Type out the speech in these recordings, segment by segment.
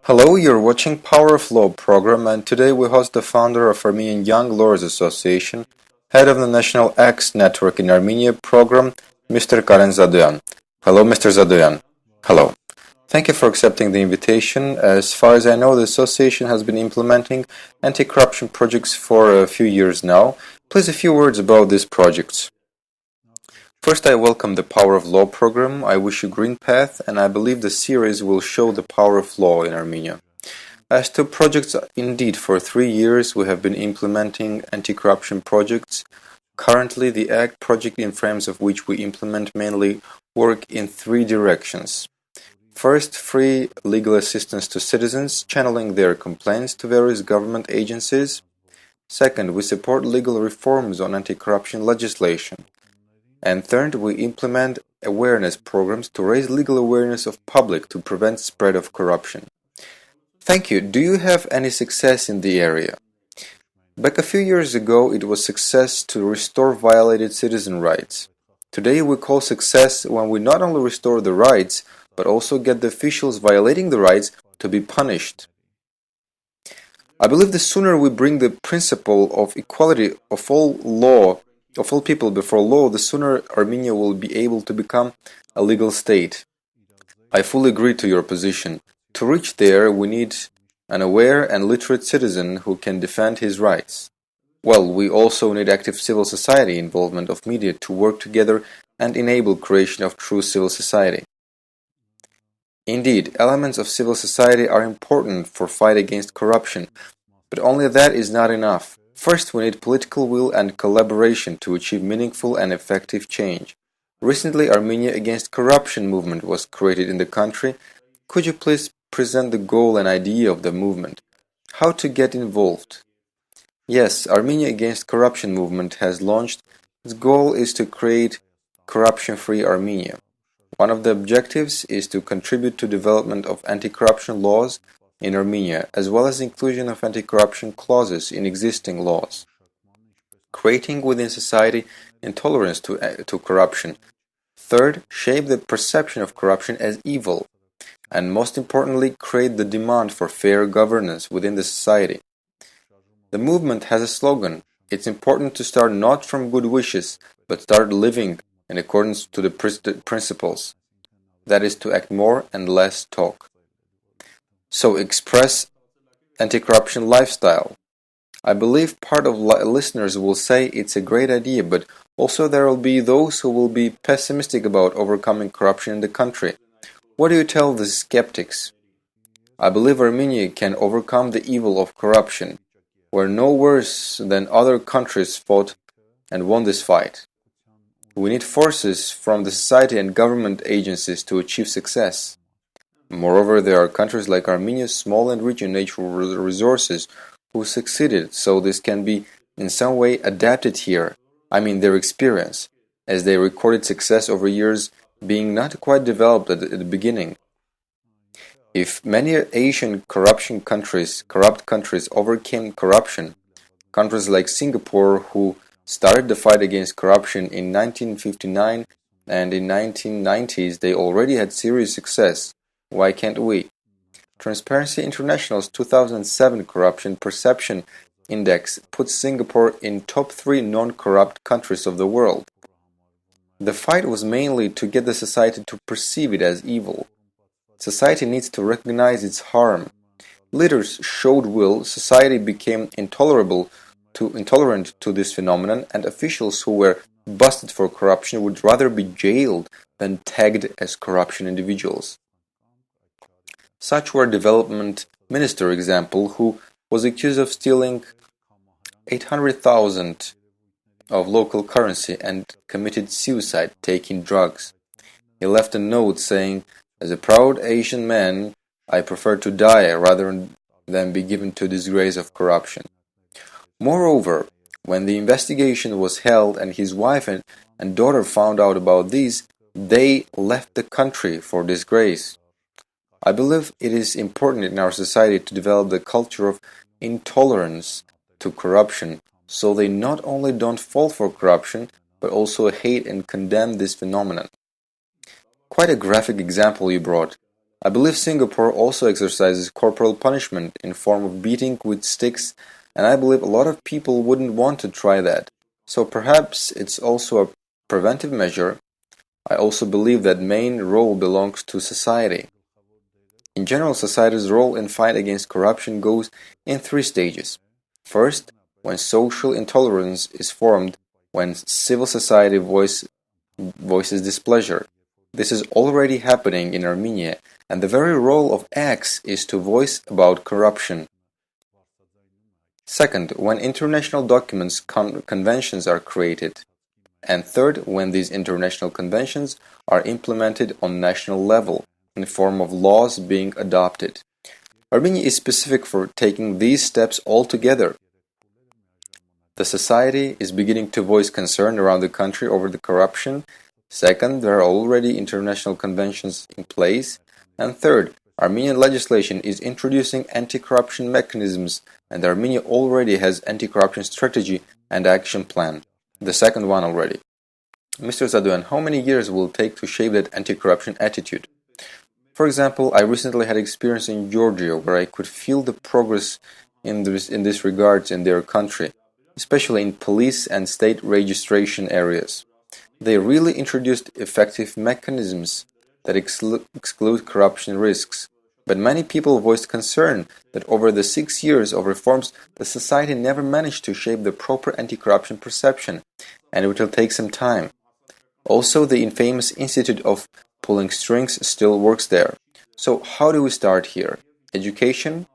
Hello, you're watching Power of Law program, and today we host the founder of Armenian Young Lawyers Association, head of the National X Network in Armenia program, Mr. Karen Zadoyan. Hello, Mr. Zadoyan. Hello. Thank you for accepting the invitation. As far as I know, the association has been implementing anti-corruption projects for a few years now. Please, a few words about these projects. First, I welcome the Power of Law program. I wish you green path, and I believe the series will show the power of law in Armenia. As to projects, indeed, for 3 years we have been implementing anti-corruption projects. Currently, the ACT project, in frames of which we implement, mainly work in 3 directions. First, free legal assistance to citizens, channeling their complaints to various government agencies. Second, we support legal reforms on anti-corruption legislation. And third, we implement awareness programs to raise legal awareness of public to prevent spread of corruption. Thank you. Do you have any success in the area? Back a few years ago, it was success to restore violated citizen rights. Today we call success when we not only restore the rights, but also get the officials violating the rights to be punished. I believe the sooner we bring the principle of equality of all people before law, the sooner Armenia will be able to become a legal state. I fully agree to your position. To reach there, we need an aware and literate citizen who can defend his rights. Well, we also need active civil society involvement of media to work together and enable creation of true civil society. Indeed, elements of civil society are important for fight against corruption, but only that is not enough. First, we need political will and collaboration to achieve meaningful and effective change. Recently, Armenia Against Corruption movement was created in the country. Could you please present the goal and idea of the movement? How to get involved? Yes, Armenia Against Corruption movement has launched. Its goal is to create corruption-free Armenia. One of the objectives is to contribute to development of anti-corruption laws in Armenia, as well as inclusion of anti-corruption clauses in existing laws. Creating within society intolerance to corruption. Third, shape the perception of corruption as evil. And most importantly, create the demand for fair governance within the society. The movement has a slogan. It's important to start not from good wishes, but start living in accordance to the principles. That is to act more and less talk. So express anti-corruption lifestyle. I believe part of listeners will say it's a great idea, but also there will be those who will be pessimistic about overcoming corruption in the country. What do you tell the skeptics? I believe Armenia can overcome the evil of corruption. We're no worse than other countries fought and won this fight. We need forces from the society and government agencies to achieve success. Moreover, there are countries like Armenia, small and rich in natural resources, who succeeded, so this can be in some way adapted here. I mean their experience, as they recorded success over years being not quite developed at the beginning. If many Asian corrupt countries overcame corruption, countries like Singapore, who started the fight against corruption in 1959 and in 1990s, they already had serious success. Why can't we? Transparency International's 2007 Corruption Perception Index puts Singapore in top 3 non-corrupt countries of the world. The fight was mainly to get the society to perceive it as evil. Society needs to recognize its harm. Leaders showed will, society became intolerant to this phenomenon, and officials who were busted for corruption would rather be jailed than tagged as corruption individuals. Such were Development Minister example, who was accused of stealing 800,000 of local currency and committed suicide taking drugs. He left a note saying, "As a proud Asian man, I prefer to die rather than be given to disgrace of corruption." Moreover, when the investigation was held and his wife and daughter found out about this, they left the country for disgrace. I believe it is important in our society to develop the culture of intolerance to corruption, so they not only don't fall for corruption, but also hate and condemn this phenomenon. Quite a graphic example you brought. I believe Singapore also exercises corporal punishment in form of beating with sticks, and I believe a lot of people wouldn't want to try that. So perhaps it's also a preventive measure. I also believe that main role belongs to society. In general, society's role in fight against corruption goes in 3 stages. First, when social intolerance is formed, when civil society voices displeasure. This is already happening in Armenia, and the very role of acts is to voice about corruption. Second, when international documents, conventions are created. And third, when these international conventions are implemented on national level, in the form of laws being adopted. Armenia is specific for taking these steps all together. The society is beginning to voice concern around the country over the corruption. Second, there are already international conventions in place. And third, Armenian legislation is introducing anti-corruption mechanisms, and Armenia already has anti-corruption strategy and action plan. The second one already. Mr. Zadoyan, how many years will it take to shape that anti-corruption attitude? For example, I recently had experience in Georgia where I could feel the progress in this regards in their country, especially in police and state registration areas. They really introduced effective mechanisms that exclude corruption risks. But many people voiced concern that over the 6 years of reforms, the society never managed to shape the proper anti-corruption perception, and it will take some time. Also, the infamous Institute of Pulling Strings still works there. So how do we start here? Education?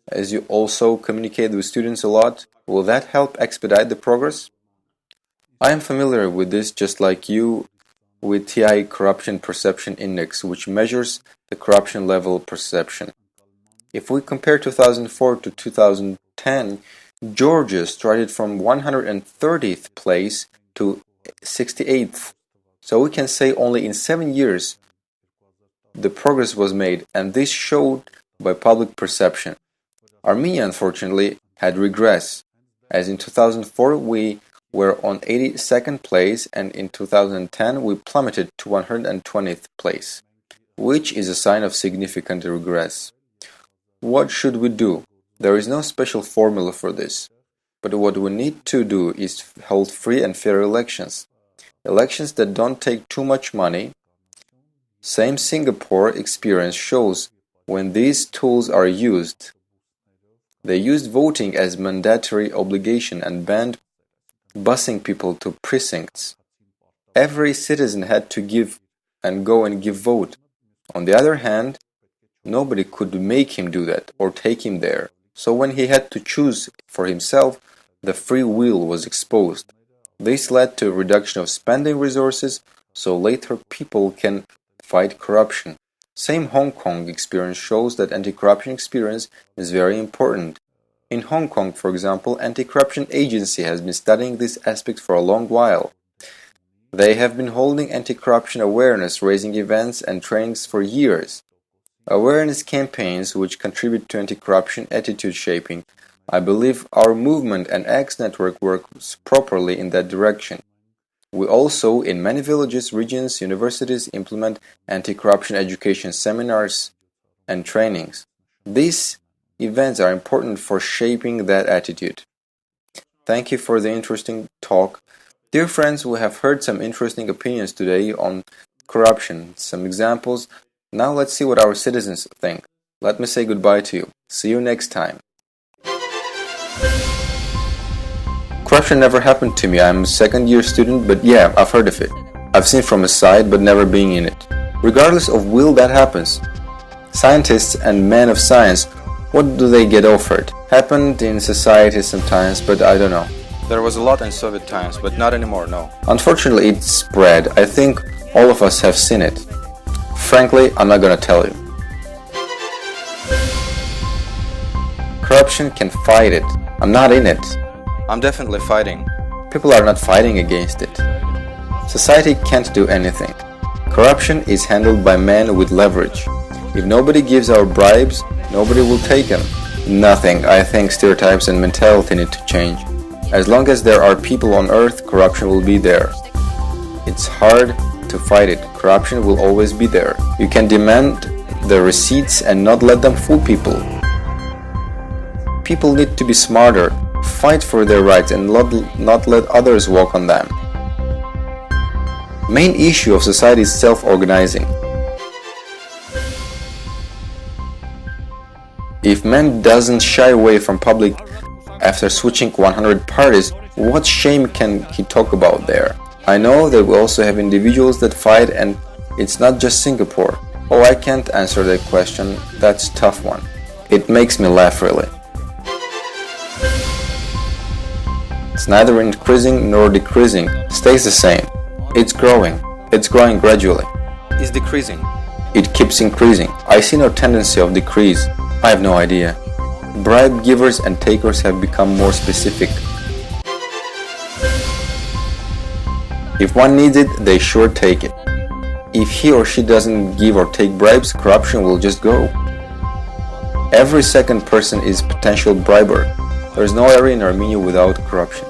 As you also communicate with students a lot, will that help expedite the progress? I am familiar with this just like you with TI Corruption Perception Index, which measures the corruption level perception. If we compare 2004 to 2010, Georgia started from 130th place to 68th. So we can say only in 7 years the progress was made, and this showed by public perception. Armenia, unfortunately, had regress, as in 2004 we were on 82nd place, and in 2010 we plummeted to 120th place, which is a sign of significant regress. What should we do? There is no special formula for this, but what we need to do is hold free and fair elections. Elections that don't take too much money. Same Singapore experience shows when these tools are used. They used voting as mandatory obligation and banned busing people to precincts. Every citizen had to give and go and give vote. On the other hand, nobody could make him do that or take him there. So when he had to choose for himself, the free will was exposed. This led to a reduction of spending resources, so later people can fight corruption. Same Hong Kong experience shows that anti-corruption experience is very important. In Hong Kong, for example, Anti-Corruption Agency has been studying this aspect for a long while. They have been holding anti-corruption awareness raising events and trainings for years. Awareness campaigns which contribute to anti-corruption attitude shaping. I believe our movement and X network works properly in that direction. We also, in many villages, regions, universities, implement anti-corruption education seminars and trainings. These events are important for shaping that attitude. Thank you for the interesting talk. Dear friends, we have heard some interesting opinions today on corruption, some examples. Now let's see what our citizens think. Let me say goodbye to you. See you next time. Corruption never happened to me. I'm a second-year student, but yeah, I've heard of it. I've seen from a side, but never being in it. Regardless of will, that happens. Scientists and men of science, what do they get offered? Happened in society sometimes, but I don't know. There was a lot in Soviet times, but not anymore, no. Unfortunately, it spread. I think all of us have seen it. Frankly, I'm not gonna tell you. Corruption can fight it. I'm not in it. I'm definitely fighting. People are not fighting against it. Society can't do anything. Corruption is handled by men with leverage. If nobody gives our bribes, nobody will take them. Nothing. I think stereotypes and mentality need to change. As long as there are people on earth, corruption will be there. It's hard to fight it. Corruption will always be there. You can demand the receipts and not let them fool people. People need to be smarter, fight for their rights and not let others walk on them. Main issue of society is self-organizing. If man doesn't shy away from public after switching 100 parties, what shame can he talk about there? I know that we also have individuals that fight, and it's not just Singapore. Oh, I can't answer that question, that's a tough one. It makes me laugh really. It's neither increasing nor decreasing, stays the same. It's growing gradually. Is decreasing. It keeps increasing. I see no tendency of decrease. I have no idea. Bribe givers and takers have become more specific. If one needs it, they sure take it. If he or she doesn't give or take bribes, corruption will just go. Every second person is potential briber. There is no area in Armenia without corruption.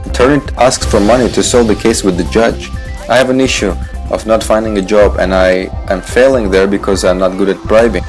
Attorney asks for money to solve the case with the judge. I have an issue of not finding a job and I am failing there because I'm not good at bribing.